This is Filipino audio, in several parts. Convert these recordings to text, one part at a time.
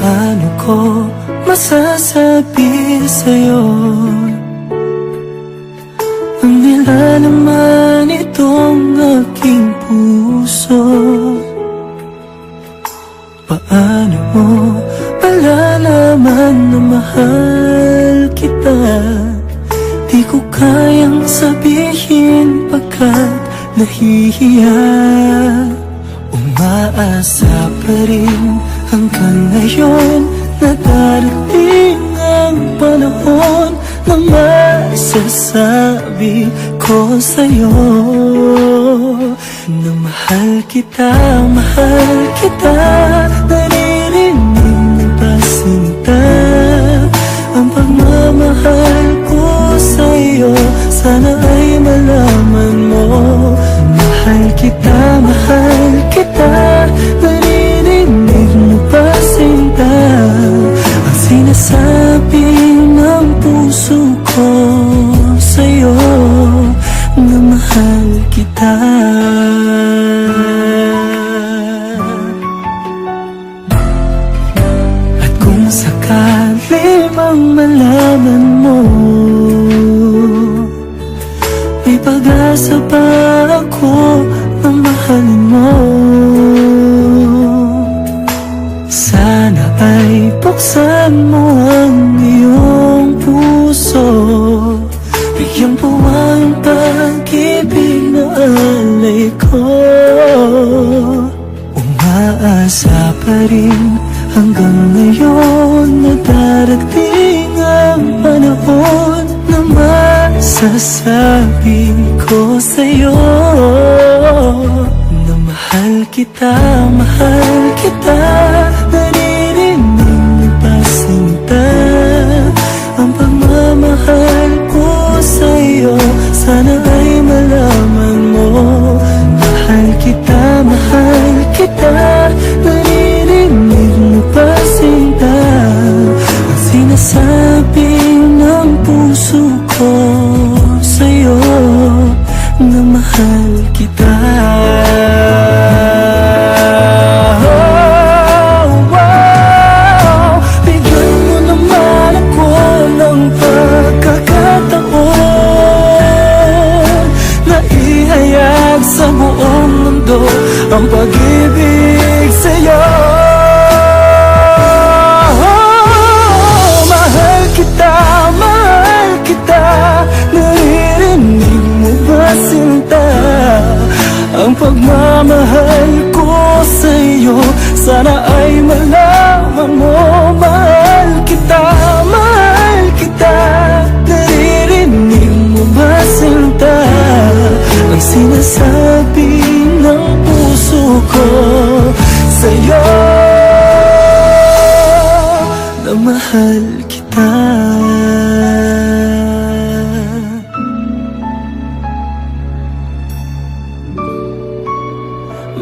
Paano ko masasabi sa'yo ang nilalaman itong aking puso? Paano mo malalaman na mahal kita? Di ko kayang sabihin pagkat nahihiya. Umaasa pa rin hanggang ngayon na darating ang panahon na masasabi ko sa'yo na mahal kita, mahal kita. Naririnig mo ba, sinta, ang pagmamahal ko sa'yo? Sana ay malaman mo, mahal kita, mahal kita. Naririnig mo ba, sinta, ang sinasabi ng puso ko sa'yo na mahal kita. At kung sakali mang malaman mo, may pag-asa pa ako na mahalin mo. Sana ay buksan mo ang iyong puso, bigyan po ang pag-ibig na alay ko. Umaasa pa rin hanggang ngayon na darating ang panahon na masasabi ko sa'yo na mahal kita, mahal kita. Naririnig mo ba, sinta, ang pagmamahal ko sa'yo? Sana ay malaman mo, mahal kita, mahal kita. Naririnig mo ba, sinta, ang sinasabi ng puso ko sa'yo na mahal kita. Bigyan mo naman ako ng pagkakataon na ihayag sa buong mundo ang pag-ibig sa'yo. Mahal kita, mahal kita. Naririnig mo ba, sinta, ang pagmamahal ko sa'yo? Sana ay malaman mo, mahal kita, mahal kita. Naririnig mo ba, sinta, ang sinasabi ng puso ko sa'yo na mahal kita.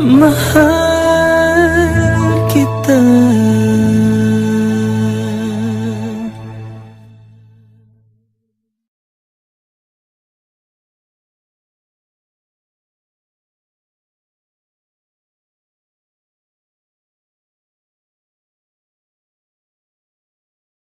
Mahal